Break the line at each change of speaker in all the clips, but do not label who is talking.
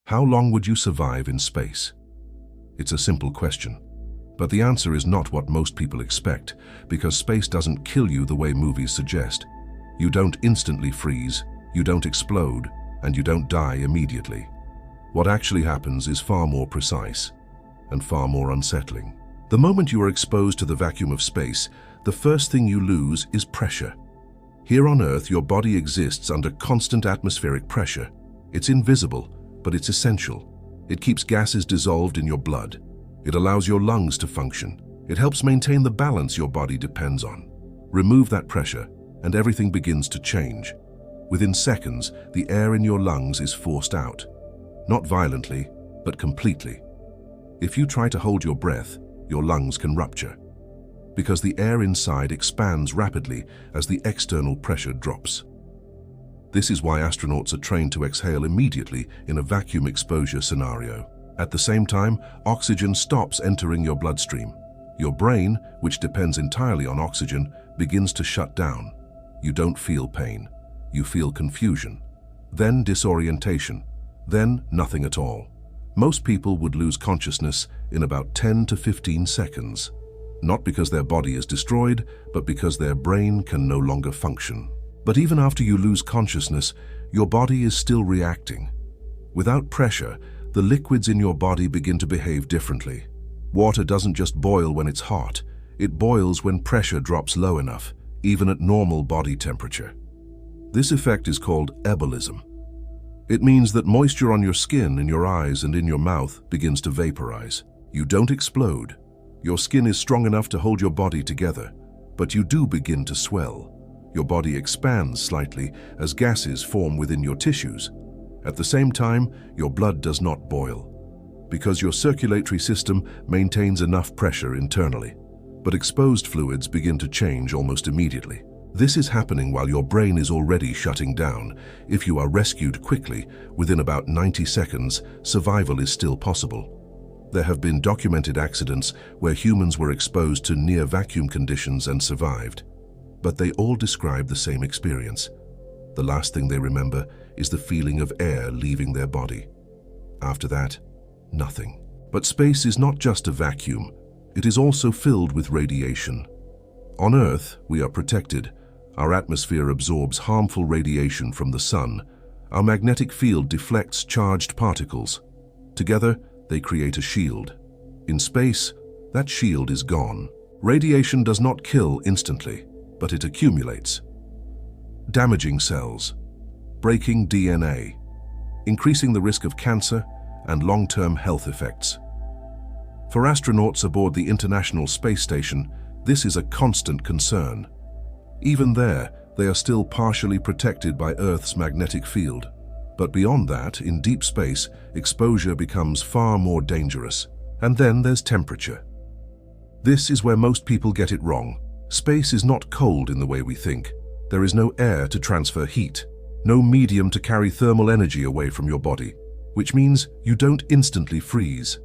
How long would you survive in space? It's a simple question. But the answer is not what most people expect, because space doesn't kill you the way movies suggest. You don't instantly freeze, you don't explode, and you don't die immediately. What actually happens is far more precise and far more unsettling. The moment you are exposed to the vacuum of space, the first thing you lose is pressure. Here on Earth, your body exists under constant atmospheric pressure. It's invisible, but it's essential. It keeps gases dissolved in your blood. It allows your lungs to function. It helps maintain the balance your body depends on. Remove that pressure, and everything begins to change. Within seconds, the air in your lungs is forced out. Not violently, but completely. If you try to hold your breath, your lungs can rupture, because the air inside expands rapidly as the external pressure drops. This is why astronauts are trained to exhale immediately in a vacuum exposure scenario. At the same time, oxygen stops entering your bloodstream. Your brain, which depends entirely on oxygen, begins to shut down. You don't feel pain. You feel confusion, then disorientation, then nothing at all. Most people would lose consciousness in about 10 to 15 seconds. Not because their body is destroyed, but because their brain can no longer function. But even after you lose consciousness, your body is still reacting. Without pressure, the liquids in your body begin to behave differently. Water doesn't just boil when it's hot. It boils when pressure drops low enough, even at normal body temperature. This effect is called ebulism. It means that moisture on your skin, in your eyes, and in your mouth begins to vaporize. You don't explode. Your skin is strong enough to hold your body together, but you do begin to swell. Your body expands slightly as gases form within your tissues. At the same time, your blood does not boil, because your circulatory system maintains enough pressure internally. But exposed fluids begin to change almost immediately. This is happening while your brain is already shutting down. If you are rescued quickly, within about 90 seconds, survival is still possible. There have been documented accidents where humans were exposed to near vacuum conditions and survived. But they all describe the same experience. The last thing they remember is the feeling of air leaving their body. After that, nothing. But space is not just a vacuum. It is also filled with radiation. On Earth, we are protected. Our atmosphere absorbs harmful radiation from the sun. Our magnetic field deflects charged particles. Together, they create a shield. In space, that shield is gone. Radiation does not kill instantly, but it accumulates, damaging cells, breaking DNA, increasing the risk of cancer and long-term health effects. For astronauts aboard the International Space Station, this is a constant concern. Even there, they are still partially protected by Earth's magnetic field. But beyond that, in deep space, exposure becomes far more dangerous. And then there's temperature. This is where most people get it wrong. Space is not cold in the way we think. There is no air to transfer heat, no medium to carry thermal energy away from your body, which means you don't instantly freeze.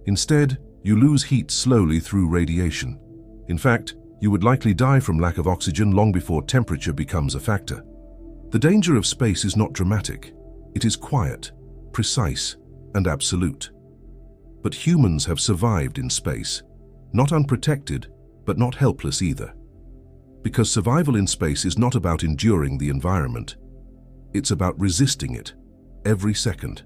Instead, you lose heat slowly through radiation. In fact, you would likely die from lack of oxygen long before temperature becomes a factor. The danger of space is not dramatic. It is quiet, precise, and absolute. But humans have survived in space, not unprotected, but not helpless either. Because survival in space is not about enduring the environment. It's about resisting it, every second.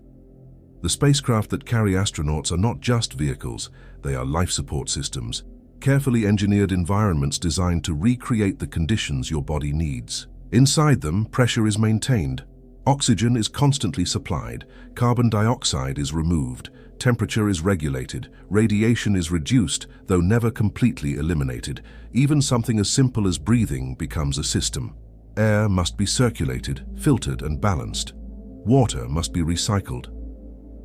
The spacecraft that carry astronauts are not just vehicles, they are life support systems, carefully engineered environments designed to recreate the conditions your body needs. Inside them, pressure is maintained. Oxygen is constantly supplied, carbon dioxide is removed, temperature is regulated, radiation is reduced, though never completely eliminated. Even something as simple as breathing becomes a system. Air must be circulated, filtered, and balanced. Water must be recycled.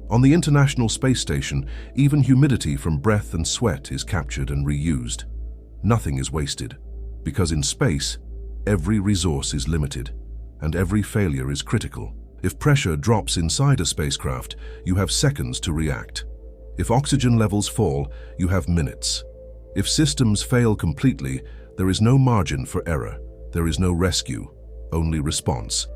On the International Space Station, even humidity from breath and sweat is captured and reused. Nothing is wasted, because in space, every resource is limited, and every failure is critical. If pressure drops inside a spacecraft, you have seconds to react. If oxygen levels fall, you have minutes. If systems fail completely, there is no margin for error. There is no rescue, only response.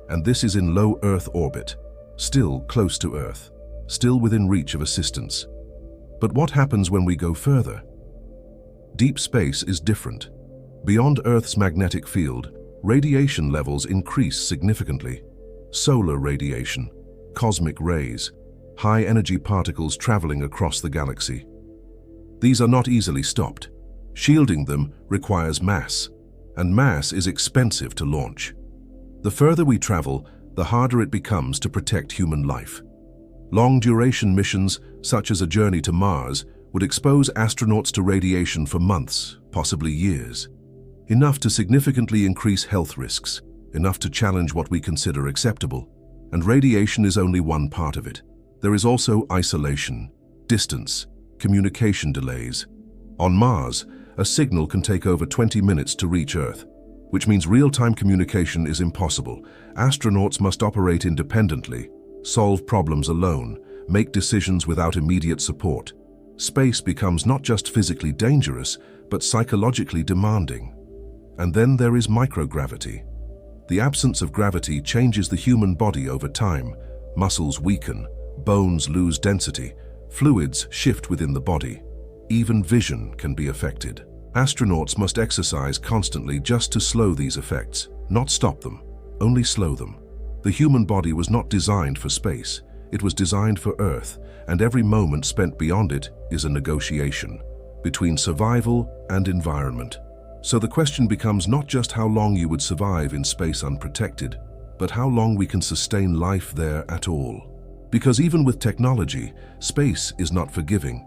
And this is in low Earth orbit, still close to Earth. still within reach of assistance. But what happens when we go further? Deep space is different. Beyond Earth's magnetic field, radiation levels increase significantly. Solar radiation, cosmic rays, high-energy particles traveling across the galaxy. These are not easily stopped. Shielding them requires mass, and mass is expensive to launch. The further we travel, the harder it becomes to protect human life. Long-duration missions, such as a journey to Mars, would expose astronauts to radiation for months, possibly years. Enough to significantly increase health risks, enough to challenge what we consider acceptable. And radiation is only one part of it. There is also isolation, distance, communication delays. On Mars, a signal can take over 20 minutes to reach Earth, which means real-time communication is impossible. Astronauts must operate independently, solve problems alone, make decisions without immediate support. Space becomes not just physically dangerous, but psychologically demanding. And then there is microgravity. The absence of gravity changes the human body over time. Muscles weaken, bones lose density, fluids shift within the body. Even vision can be affected. Astronauts must exercise constantly just to slow these effects, not stop them, only slow them. The human body was not designed for space. It was designed for Earth, and every moment spent beyond it is a negotiation between survival and environment. So the question becomes not just how long you would survive in space unprotected, but how long we can sustain life there at all. Because even with technology, space is not forgiving.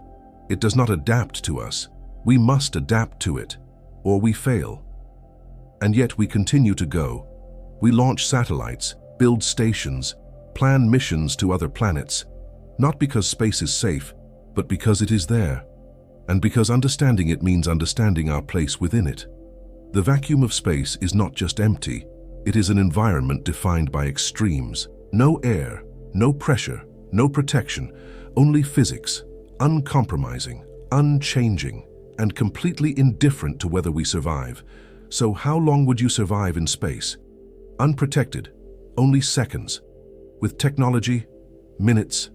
It does not adapt to us. We must adapt to it, or we fail. And yet we continue to go. We launch satellites, build stations, plan missions to other planets, not because space is safe, but because it is there. And because understanding it means understanding our place within it. The vacuum of space is not just empty, it is an environment defined by extremes. No air, no pressure, no protection, only physics, uncompromising, unchanging, and completely indifferent to whether we survive. So how long would you survive in space? Unprotected, only seconds. With technology, minutes,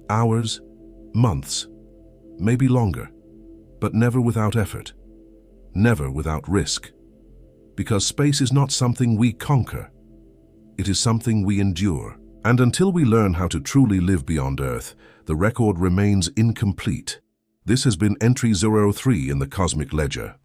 hours, months, maybe longer. But never without effort, never without risk. Because space is not something we conquer, it is something we endure. And until we learn how to truly live beyond Earth, the record remains incomplete. This has been Entry 03 in the Cosmic Ledger.